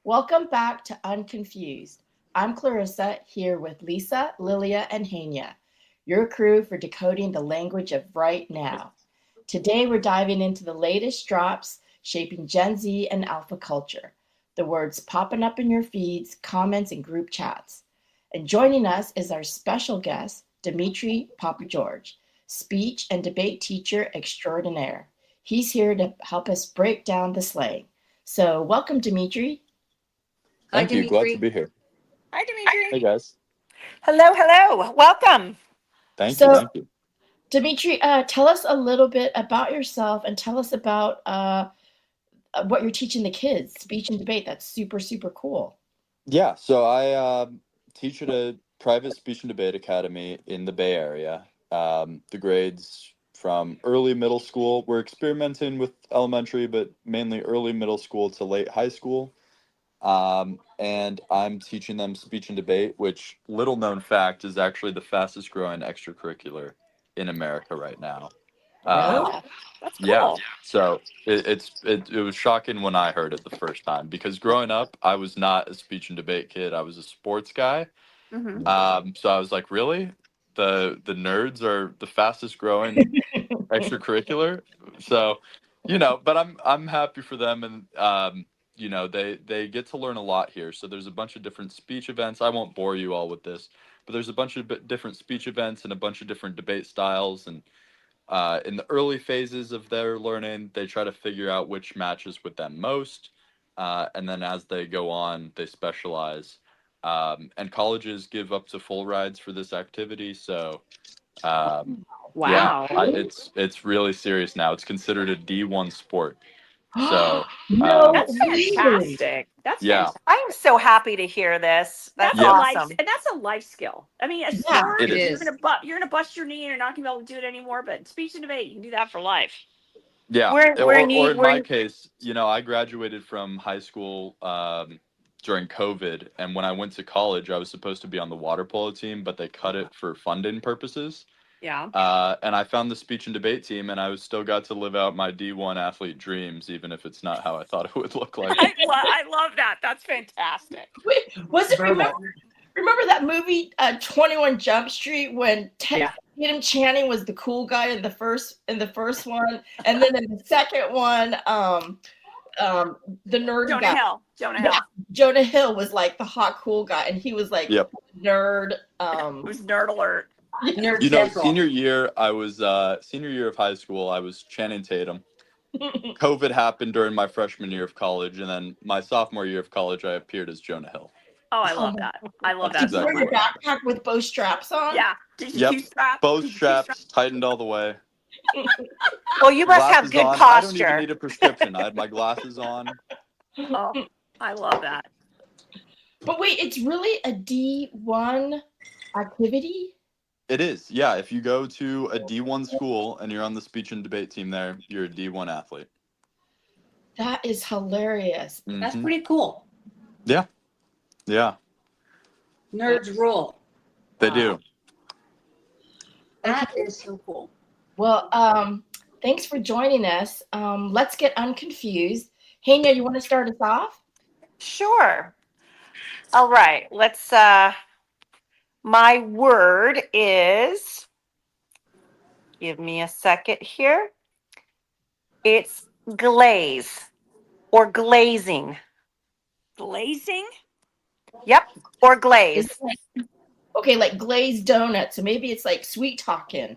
Welcome back to Unconfused. I'm Clarissa here with Lisa, Leilia, and Heynia, your crew for decoding the language of right now. Today we're diving into the latest drops shaping Gen Z and alpha culture, the words popping up in your feeds, comments, and group chats. And joining us is our special guest, Demetri Papageorge, speech and debate teacher extraordinaire. He's here to help us break down the slang. So, welcome, Demetri. Thank you. Glad to be here. Hi, Demetri. Hey, guys. Hello. Welcome. Thank you. So, Thank you. Demetri, tell us a little bit about yourself and tell us about what you're teaching the kids, speech and debate. That's super, super cool. Yeah. So I teach at a private speech and debate academy in the Bay Area. The grades from early middle school. We're experimenting with elementary, but mainly early middle school to late high school. And I'm teaching them speech and debate, which, little known fact, is actually the fastest growing extracurricular in America right now. Really? That's cool. Yeah. So it was shocking when I heard it the first time, because growing up, I was not a speech and debate kid. I was a sports guy. So I was like, really? The nerds are the fastest growing extracurricular. So, but I'm happy for them, and they get to learn a lot here. So there's a bunch of different speech events. I won't bore you all with this, but there's a bunch of different speech events and a bunch of different debate styles. And in the early phases of their learning, they try to figure out which matches with them most. And then as they go on, they specialize. And colleges give up to full rides for this activity. So, Wow. it's really serious now. It's considered a D1 sport. So, No That's way. fantastic. That's yeah, fantastic. I'm so happy to hear this. That's That's a life, awesome. and that's a life skill. I mean, a Yeah, sport, it you're is. gonna bust your knee, and you're not gonna be able to do it anymore. But speech and debate, you can do that for life. Yeah. We're Or in my we're case, I graduated from high school during COVID, and when I went to college, I was supposed to be on the water polo team, but they cut it for funding purposes. Yeah. And I found the speech and debate team, and I still got to live out my D1 athlete dreams, even if it's not how I thought it would look like. I love that. That's fantastic. Wait, was it verbal. remember that movie 21 Jump Street when Yeah. Tatum Channing was the cool guy in the first one, and then in the second one, the nerd Jonah guy. Hill. Jonah Hill. Yeah, Jonah Hill was like the hot cool guy, and he was like Yep. nerd. It was nerd alert. Nerd Central. Senior year, I was senior year of high school, I was Channing Tatum. COVID happened during my freshman year of college, and then my sophomore year of college, I appeared as Jonah Hill. Oh, I love that. I love That's that. Did you wear exactly your backpack with both straps on? Yeah. Did you Yep. two-strap? Both Did you straps tightened all the way. Well, you must have Glasses good on. I don't even posture. need a prescription. I had my glasses on. Oh, I love that. But wait, it's really a D1 activity? It is. Yeah. If you go to a D1 school and you're on the speech and debate team there, you're a D1 athlete. That is hilarious. That's Mhm. pretty cool. Yeah. Yeah. Nerds rule. They do. That is so cool. Well, thanks for joining us. Let's get unconfused. Heynia, you want to start us off? Sure. All right. Let's my word is, give me a second here. It's glaze or glazing. Glazing? Yep. Or glaze. Okay, like glazed donuts. So maybe it's like sweet talking.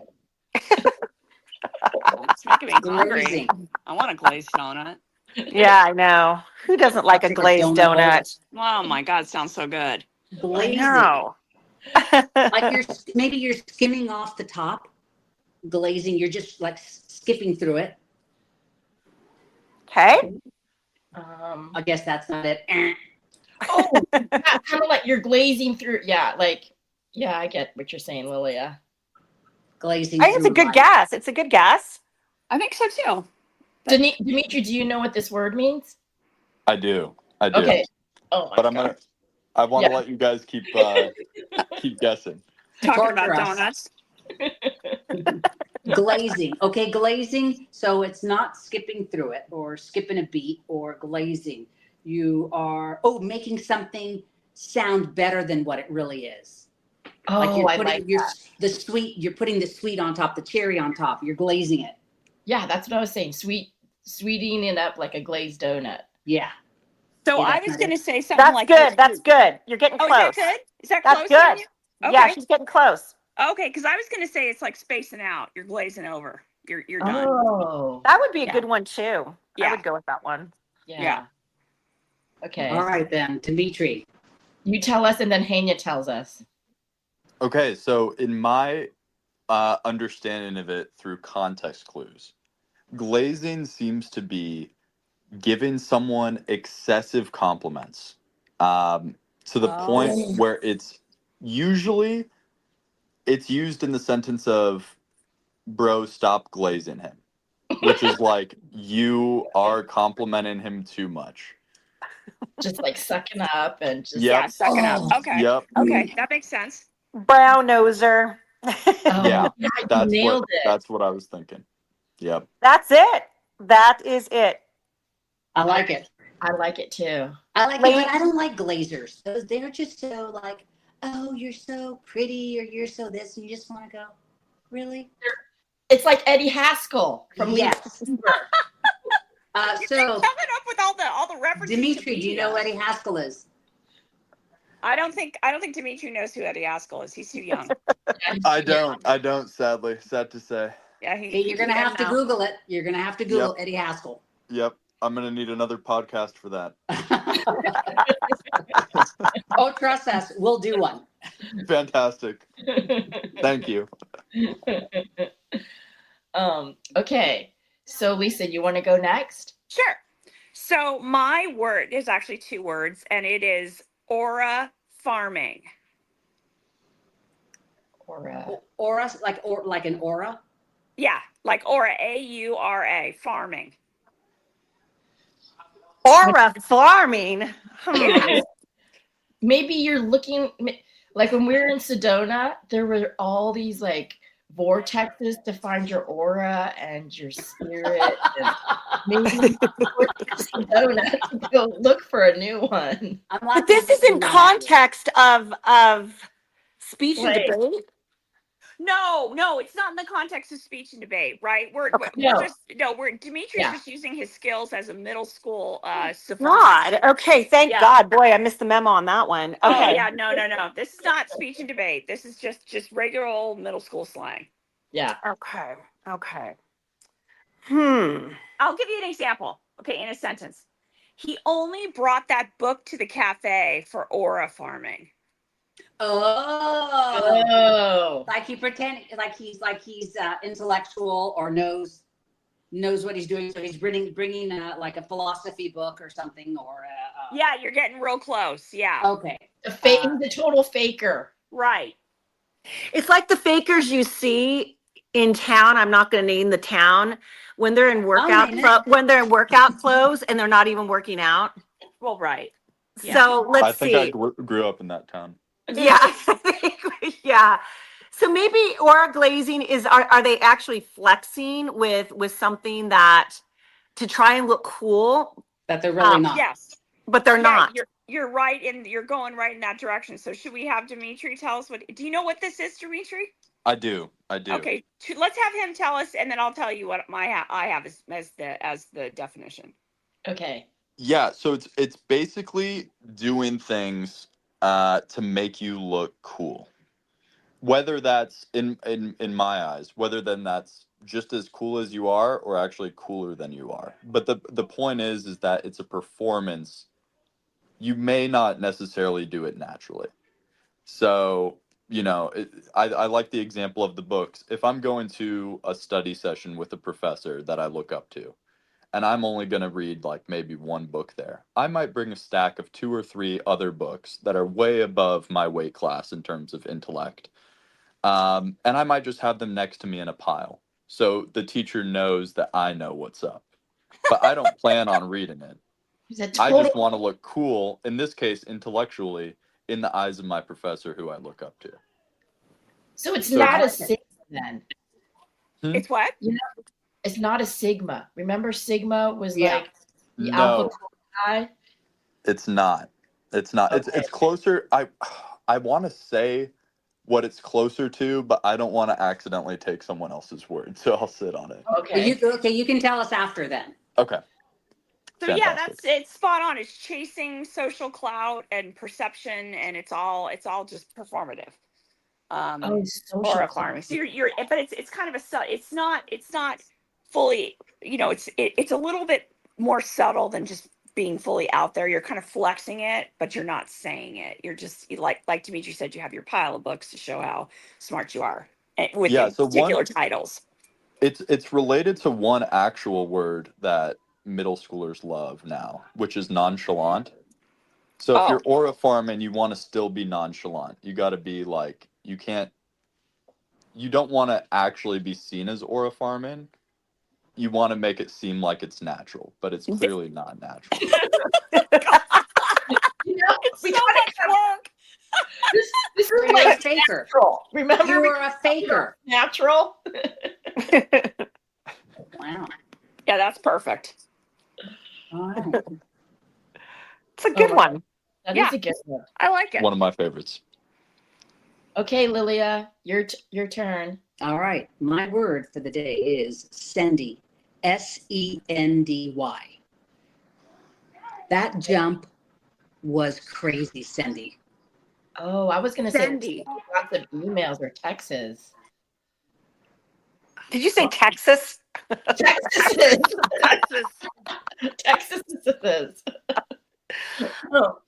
It's making me hungry. Glazing. I want a glazed donut. Yeah, I know. Who doesn't like a glazed donut? Oh my God, sounds so good. I Glazing. know. Like maybe you're skimming off the top. Glazing, you're just like skipping through it. Okay. I guess that's not it. Oh, kind of like you're glazing through. Yeah, I get what you're saying, Lilia. Glazing. I think it's a through good life. guess. It's a good guess. I think so too. Demetri, do you know what this word means? I do. Okay. Oh my But God. I want to Yeah. let you guys keep guessing. Talking Torture about us. donuts. Glazing. Okay, glazing. So it's not skipping through it or skipping a beat or glazing. You are making something sound better than what it really is. Oh, Like you're I putting like that. you're putting the sweet on top, the cherry on top. You're glazing it. Yeah, that's what I was saying. Sweetening it up like a glazed donut. Yeah. So Yeah, I that's was not going to it. say something That's like good. this. That's good. You're getting Oh, close. is that good? Is that That's close? good. Heynia? Yeah, Okay. she's getting close. Okay, because I was going to say it's like spacing out. You're glazing over. You're done. Oh, That would be a Yeah. good one too. I Yeah. would go with that one. yeah. Okay. All right then, Demetri. You tell us, and then Heynia tells us. Okay, so in my understanding of it through context clues, glazing seems to be giving someone excessive compliments, to the point where it's used in the sentence of, bro, stop glazing him, which is like, you are complimenting him too much. Just like sucking up and just. Yep. Yeah, sucking up. Oh. Okay. Yep. Okay, that makes sense. Brown noser. Oh, Yeah, you that's nailed what it. that's what I was thinking. Yep. That's it. That is it. I like it. I like it too. I like it, but I don't like glazers. They're just so like, oh, you're so pretty, or you're so this, and you just want to go, really? It's like Eddie Haskell from Yes. Leave. You've been So, coming up with all the references. Demetri, to do you know media. what Eddie Haskell is? I don't think Demetri knows who Eddie Haskell is. He's too young. I don't, sadly. Sad to say. Yeah, Hey, you're gonna have to Google it. You're gonna have to Google Eddie Haskell. Yep. I'm gonna need another podcast for that. Oh, trust us, we'll do one. Fantastic. Thank you. Okay. So Lisa, you want to go next? Sure. So my word is actually two words, and it is aura farming. Or Like an aura. Yeah, like aura, AURA, farming. Aura farming. maybe you're looking like when we were in Sedona, there were all these like vortexes to find your aura and your spirit. And maybe we're in Sedona to go look for a new one. But this is in context of speech and Right. debate. No, it's not in the context of speech and debate, right? Demetri's just using his skills as a middle school savant. God. Okay. Thank God. Boy, I missed the memo on that one. Okay. Oh yeah, no. This is not speech and debate. This is just regular old middle school slang. Yeah. Okay. I'll give you an example. Okay, in a sentence. He only brought that book to the cafe for aura farming. Oh. Like he pretend like he's intellectual or knows what he's doing. So he's bringing like a philosophy book or something or yeah, you're getting real close. Yeah. Okay. The total faker. Right. It's like the fakers you see in town. I'm not going to name the town when they're in workout clothes and they're not even working out. Well, right. Yeah. So let's see. I think I grew up in that town. Yeah. Yeah. So maybe aura glazing are they actually flexing with something that to try and look cool? That they're really not. Yes. But they're not. You're right, and you're going right in that direction. So should we have Demetri tell us do you know what this is, Demetri? I do. Okay, let's have him tell us, and then I'll tell you what I have as the definition. Okay. Yeah, so it's basically doing things to make you look cool. Whether that's in my eyes, whether then that's just as cool as you are or actually cooler than you are. But the point is that it's a performance. You may not necessarily do it naturally. So, I like the example of the books. If I'm going to a study session with a professor that I look up to, and I'm only going to read like maybe one book there, I might bring a stack of 2 or 3 other books that are way above my weight class in terms of intellect. And I might just have them next to me in a pile. So the teacher knows that I know what's up. But I don't plan on reading it. I just want to look cool, in this case, intellectually, in the eyes of my professor who I look up to. So it's not a sigma then. It's what? It's not a sigma. Remember sigma was like the alpha guy? It's not. It's not. Okay. It's closer. I want to say what it's closer to, but I don't want to accidentally take someone else's word, so I'll sit on it. Okay. You can tell us after then. Okay. So Fantastic. yeah, it's spot on. It's chasing social clout and perception, and it's all just performative. Or a farming. So but it's kind of it's not fully, it's a little bit more subtle than just being fully out there. You're kind of flexing it, but you're not saying it. You're just like Demetri said, you have your pile of books to show how smart you are with particular titles. It's related to one actual word that middle schoolers love now, which is nonchalant. So if you're aura farm and you want to still be nonchalant, you got to be like, you don't want to actually be seen as aura farming. You want to make it seem like it's natural, but it's clearly not natural. It's so much work. This is You're a faker. Natural. Remember, You are a faker. Natural. Wow. Yeah, that's perfect. All right. It's a good one. That is a good one. I like it. One of my favorites. Okay, Leilia, your turn. All right. My word for the day is Sendy. Sendy. That jump was crazy, Sendy. Oh, I was going to say Sendy. lots of emails or texts. Did you say Texas? Texas. Oh,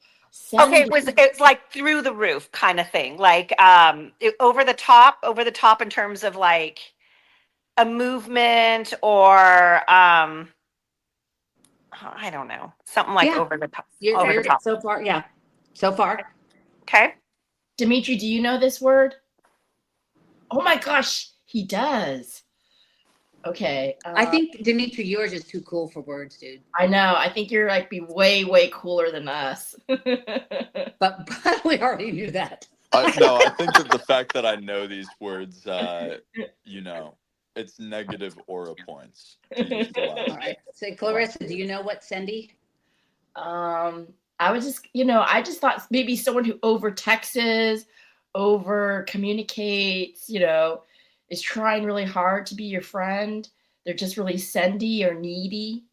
Okay, it's like through the roof kind of thing, like over the top in terms of like a movement or I don't know, something like over the top. Over the top. So far, yeah. So far. Okay. Demetri, do you know this word? Oh my gosh, he does. Okay. I think, Demetri, yours is too cool for words, dude. I know. I think you're like be way, way cooler than us. But we already knew that. No, I think that the fact that I know these words, it's negative aura points. All right. So, Clarissa, do you know what Sendy? I was just, I just thought maybe someone who over texts, over communicates, is trying really hard to be your friend. They're just really sendy or needy.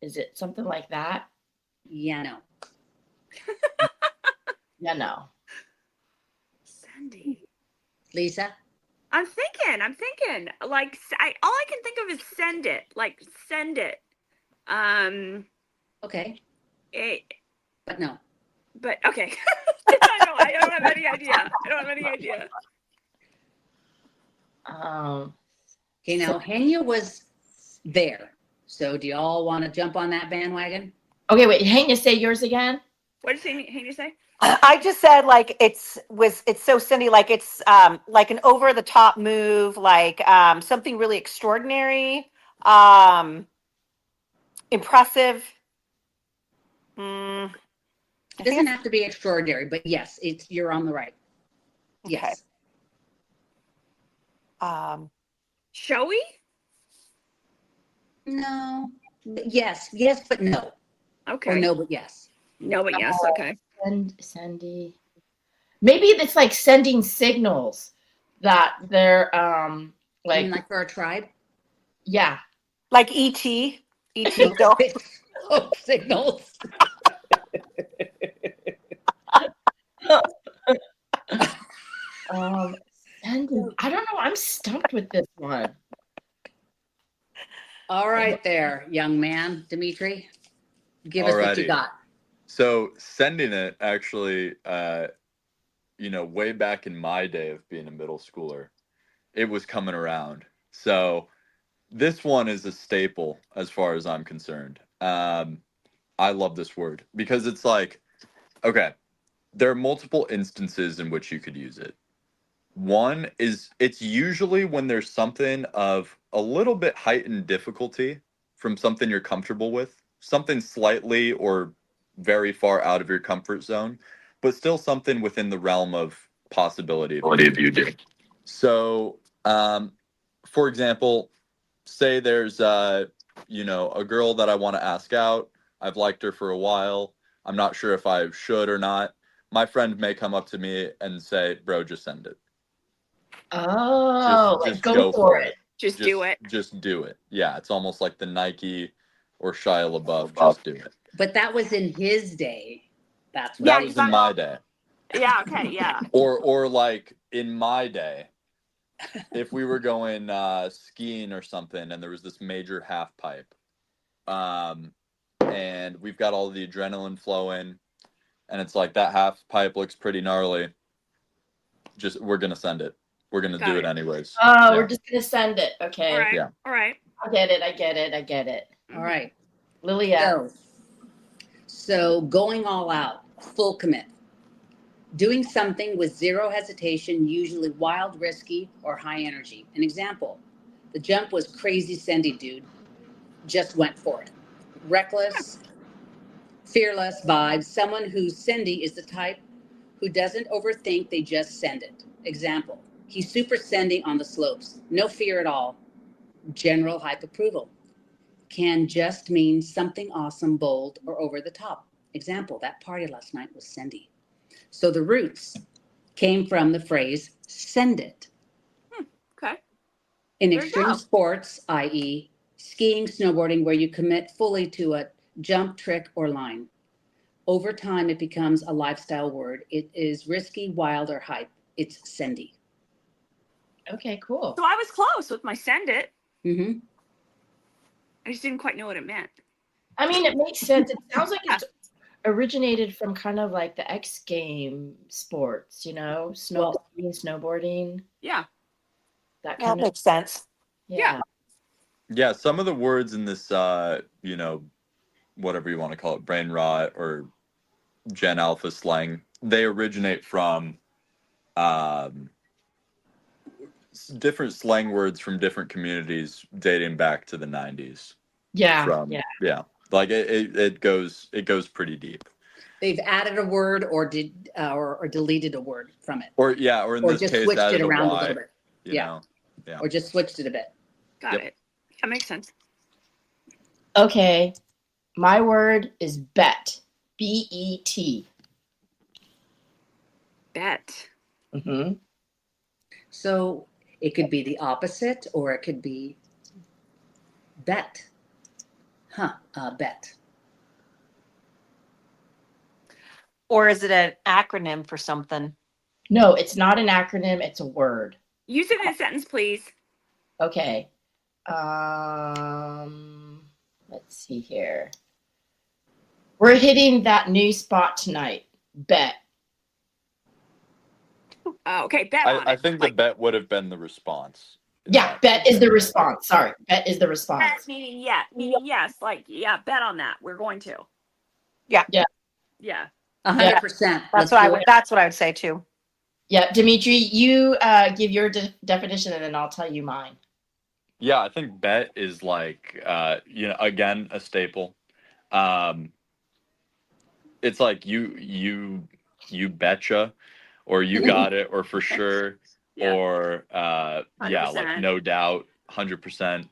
Is it something like that? Yeah, no. Yeah, no. Sendy. Lisa? I'm thinking. Like, all I can think of is send it. Like, send it. Okay. But no. But okay. I don't have any idea. Okay, now Heynia was there. So do y'all want to jump on that bandwagon? Okay, wait. Heynia, say yours again. What did Heynia say? I just said like it's so Cindy, like it's like an over the top move, like something really extraordinary, impressive. It doesn't have to be extraordinary, but yes, you're on the right. Yes. Okay. Showy? No. Yes, but no. Okay. Or no, but yes. No, but yes. Okay. Sendy. Maybe it's like sending signals that they're like for a tribe? Yeah. Like ET. Oh, signals. Sendy. I don't know. I'm stumped with this one. All right there, young man. Demetri, give us what you got. So sending it actually, way back in my day of being a middle schooler, it was coming around. So this one is a staple as far as I'm concerned. I love this word because it's like, okay, there are multiple instances in which you could use it. One is it's usually when there's something of a little bit heightened difficulty from something you're comfortable with, something slightly or very far out of your comfort zone, but still something within the realm of possibility of you do. So, for example, say there's a girl that I want to ask out. I've liked her for a while. I'm not sure if I should or not. My friend may come up to me and say, "Bro, just send it. Oh, Just go for it. Just do it. Just do it." Yeah, it's almost like the Nike or Shia LaBeouf. Just do it. But that was in his day. That's what Yeah, That was in my day. Yeah, okay, yeah. Or like in my day, if we were going skiing or something and there was this major half pipe, and we've got all the adrenaline flowing, and it's like that half pipe looks pretty gnarly. We're gonna send it. We're gonna do it anyways. Oh, we're just gonna send it. Okay. All right. Yeah. All right. I get it. All right. Leilia. So going all out, full commit. Doing something with zero hesitation, usually wild, risky, or high energy. An example, the jump was crazy Sendy, dude. Just went for it. Reckless, fearless vibes. Someone who's Sendy is the type who doesn't overthink, they just send it. Example, he's super Sendy on the slopes. No fear at all. General hype approval. Can just mean something awesome, bold, or over the top. Example, that party last night was Sendy. So the roots came from the phrase send it. Okay. In There you extreme go. sports, i.e., skiing, snowboarding, where you commit fully to a jump, trick, or line. Over time, it becomes a lifestyle word. It is risky, wild, or hype. It's Sendy. Okay, cool. So I was close with my send it. Mm-hmm. I just didn't quite know what it meant. I mean, it makes sense. It sounds like it's originated from kind of like the X game sports, skiing, snowboarding. Yeah. That That kind of makes sense. yeah. Yeah, some of the words in this, whatever you want to call it, brain rot or Gen Alpha slang, they originate from different slang words from different communities dating back to the 90s. Yeah. Like it goes pretty deep. They've added a word or deleted a word from it. Or in Or this just case, switched added it around a Y, little bit. Yeah. Or just switched it a bit. Got it. That makes sense. Okay. My word is bet. B-E-T. Bet. Mm-hmm. So it could be the opposite, or it could be bet. Bet. Or is it an acronym for something? No, it's not an acronym. It's a word. Use it in a sentence, please. Okay. Let's see here. We're hitting that new spot tonight. Bet. Okay, bet on it. I think the bet would have been the response. Yeah, bet is the response. Sorry, bet is the Bet response. meaning yes. Like, yeah, bet on that. We're going to. Yeah. Yeah. Yeah. 100%. That's what I would say too. Yeah, Demetri, you give your definition and then I'll tell you mine. Yeah, I think bet is like, again, a staple. It's like you betcha, or you got it, or for sure, Yeah. or like 100%. no doubt, 100%.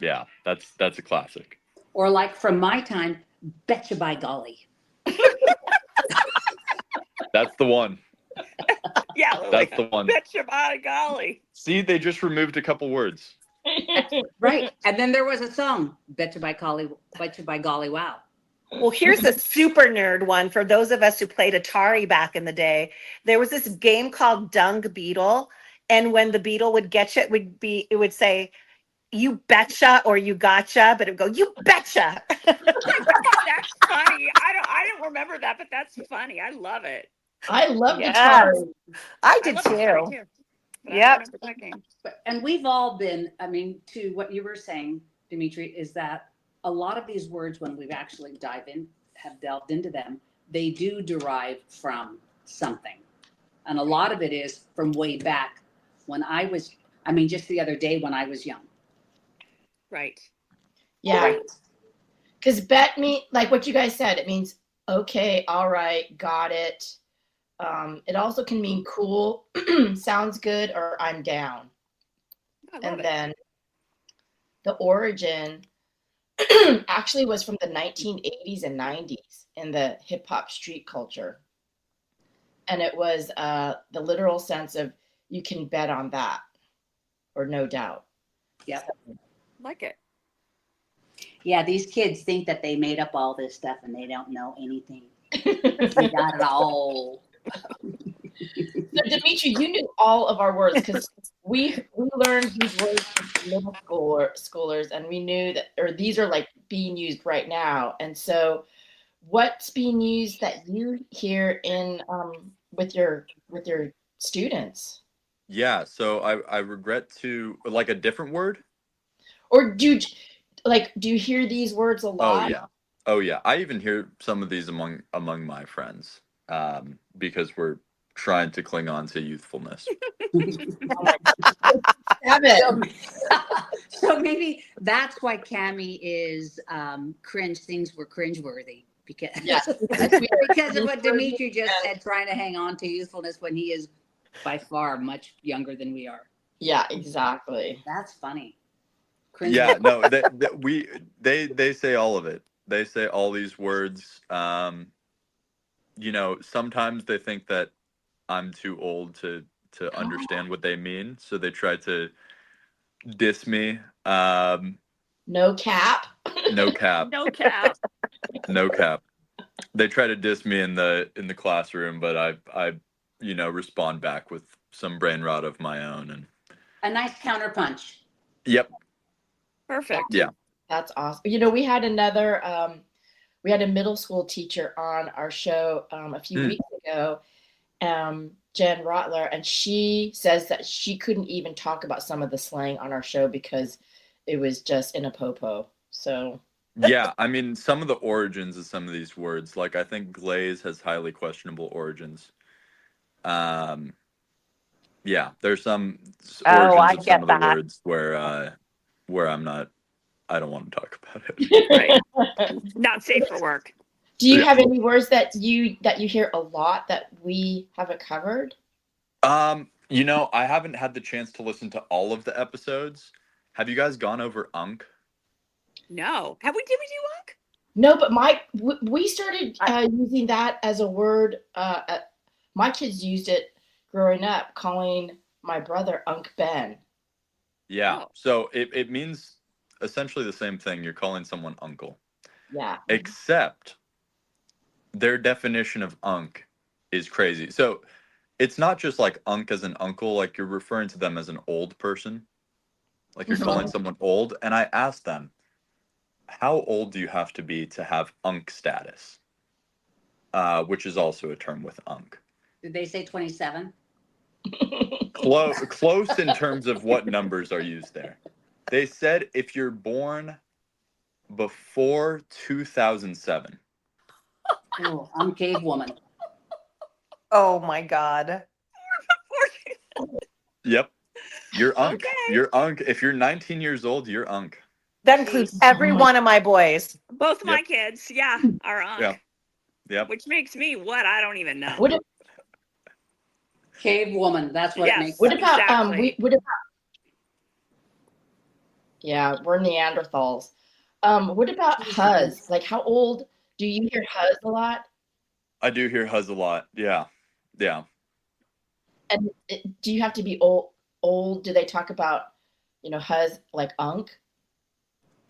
Yeah, that's a classic. Or like from my time, betcha by golly. That's the one. Yeah, That's the one. Betcha by golly. See, they just removed a couple words. Right. And then there was a song, betcha by golly, wow. Well, here's a super nerd one for those of us who played Atari back in the day. There was this game called Dung Beetle, and when the beetle would get you, it would say, "You betcha" or "You gotcha," but it would go, "You betcha." That's funny. I don't remember that, but that's funny. I love it. I love Yes. Atari. I did love Atari too. But Yep. I remember that game. And we've all been, to what you were saying, Demetri, is that a lot of these words, when we've actually have delved into them, they do derive from something. And a lot of it is from way back when I was, just the other day when I was young. Right. Yeah. Right. Because bet me, like what you guys said, it means okay, all right, got it. It also can mean cool, sounds good, or I'm down. I love And it. then the origin, actually was from the 1980s and 90s in the hip hop street culture. And it was the literal sense of you can bet on that, or no doubt. Yep. Like it. Yeah, these kids think that they made up all this stuff and they don't know anything. They got it all. So Demetri, you knew all of our words because we learned these words as middle schoolers, and we knew that, or these are like being used right now. And so, what's being used that you hear in with your students? Yeah, so I regret to like a different word. Or do you hear these words a lot? Oh yeah. I even hear some of these among my friends, because we're trying to cling on to youthfulness. So maybe that's why Cammie is cringe. Things were cringeworthy because because of what Demetri just said, trying to hang on to youthfulness when he is by far much younger than we are. Yeah, exactly. That's funny. Yeah, no, they say all of it. They say all these words. Sometimes they think that I'm too old to understand what they mean, so they try to diss me. No cap. No cap. No cap. No cap. They try to diss me in the classroom, but I respond back with some brain rot of my own, and a nice counterpunch. Yep. Perfect. Yeah. That's awesome. We had we had a middle school teacher on our show a few weeks ago, Jen Rotler, and she says that she couldn't even talk about some of the slang on our show because it was just in a po-po. So yeah, I mean, some of the origins of some of these words, like I think Glaze has highly questionable origins. Yeah, there's some origins of some of the words where I don't want to talk about it. Right. Not safe for work. Do you have any words that you hear a lot that we haven't covered? I haven't had the chance to listen to all of the episodes. Have you guys gone over unk? No. Did we do unk? No, but we started using that as a word. My kids used it growing up, calling my brother Unc Ben. Yeah. Oh. So it means essentially the same thing. You're calling someone uncle. Yeah. Except their definition of unk is crazy. So it's not just like unk as an uncle, like you're referring to them as an old person. Like you're calling someone old. And I asked them, how old do you have to be to have unk status? Which is also a term with unk. Did they say 27? Close in terms of what numbers are used there. They said if you're born before 2007. Oh, I'm cave woman. Oh my God. Yep. You're unk. Okay. You're unk. If you're 19 years old, you're unk. That includes every one of my boys. Both my kids, are unk. Yeah. Yep. Which makes me what? I don't even know. Cave woman. That's what it makes. What about yeah, we're Neanderthals. What about huzz? Like, how old do you hear huzz a lot? I do hear huzz a lot. Yeah. Yeah. And do you have to be old? Do they talk about, huzz like unk?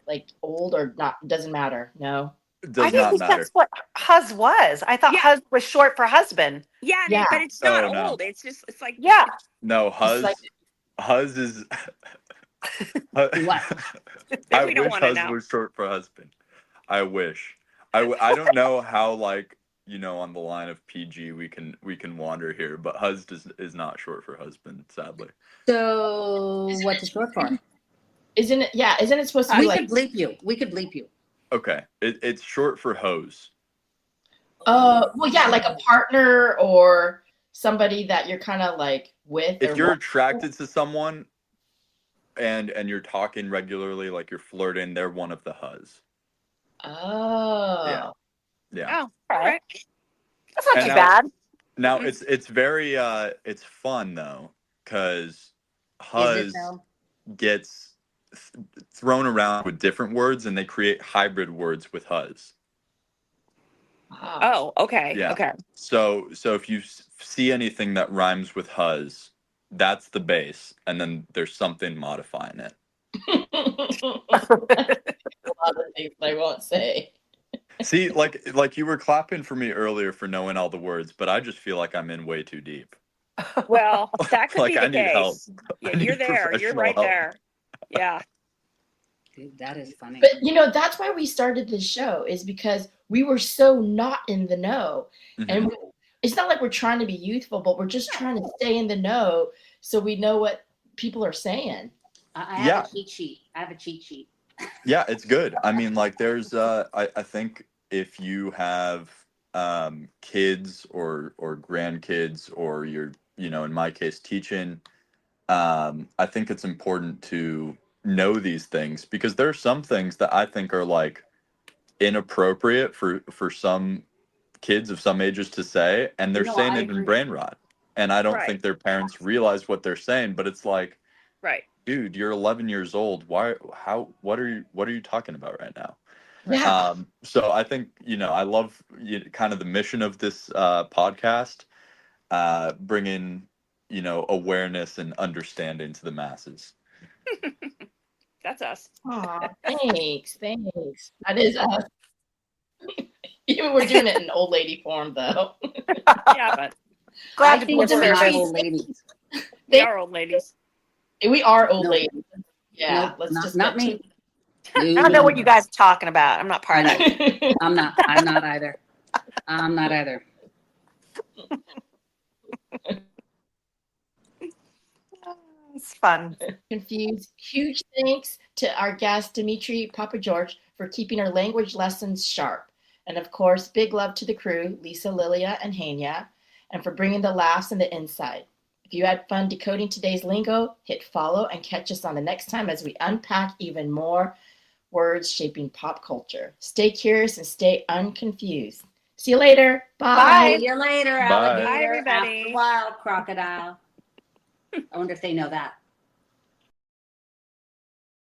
Like old or not? Doesn't matter. No. It does not matter. That's what huzz was. I thought huzz was short for husband. Yeah, but it's not old. No. It's just, it's like. Yeah. No, huzz. Huzz is. What? I wish huzz was short for husband. I wish. I don't know how, like, on the line of PG we can wander here, but huzz is not short for husband, sadly. So what's it short for? Isn't it? Yeah, isn't it supposed to be like? We could bleep you. Okay, it's short for hose. Well, yeah, like a partner or somebody that you're kind of like with. If you're attracted to someone and you're talking regularly, like you're flirting, they're one of the huzz. Oh. Yeah. Oh, all right. That's not too bad. Now it's very it's fun though, because huzz gets thrown around with different words, and they create hybrid words with huz. Oh, okay. Yeah. Okay. So if you see anything that rhymes with huz, that's the base, and then there's something modifying it. A lot of things I won't say. See, like you were clapping for me earlier for knowing all the words, but I just feel like I'm in way too deep. Well, that could Like, be the I need help. case. Yeah, I need you're there. You're professional right help. there. Yeah. Dude, that is funny. But that's why we started this show, is because we were so not in the know. And it's not like we're trying to be youthful, but we're just trying to stay in the know so we know what people are saying. I have a cheat sheet. I have a cheat sheet. Yeah, it's good. I mean, like, there's I think if you have kids or grandkids, or you're, in my case, teaching, I think it's important to know these things, because there are some things that I think are like inappropriate for some kids of some ages to say, and they're saying it in brain rot, and I don't think their parents realize what they're saying, but it's like, dude, you're 11 years old. What are you talking about right now? Yeah. So I think, I love kind of the mission of this podcast, bringing, awareness and understanding to the masses. That's us. Aw, thanks. That is us. Even we're doing it in old lady form, though. Yeah, but Glad to be think of we're not service. old ladies. we are old ladies. We are old No. ladies. Yeah, Nope, let's just not get me. I don't know what you guys are talking about. I'm not part of it. I'm not either. I'm not either. It's fun. Confused. Huge thanks to our guest, Demetri Papageorge, for keeping our language lessons sharp. And of course, big love to the crew, Lisa, Leilia, and Heynia, and for bringing the laughs and the insight. If you had fun decoding today's lingo, hit follow and catch us on the next time as we unpack even more words shaping pop culture. Stay curious and stay unconfused. See you later. Bye. See you later, Bye. alligator. Bye, everybody. After a while, crocodile. I wonder if they know that.